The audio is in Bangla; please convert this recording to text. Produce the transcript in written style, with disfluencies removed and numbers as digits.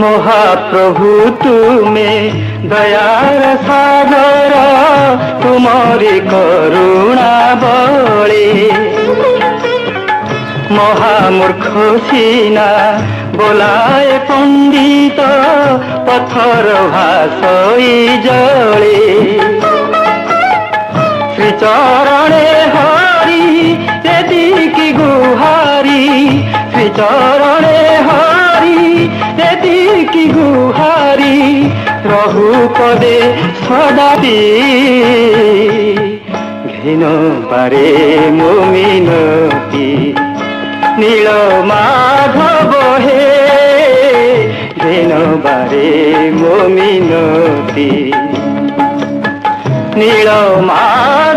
মহাপ্রভু তুমি দয়ার সাগর, তুমরি করুণা বলে মহামূর্খ সিনা বোলায় পণ্ডিত, পথর ভাসই জলে শ্রীচরণে হরি এদিকি গুহারি, শ্রীচরণে হরি এদিকি গুহারি, রহু পদে সদাপি ঘিন পারে মুমিনতি, নীল মাধব হে ঘিন বারে মুমিনতি, নীল মাধব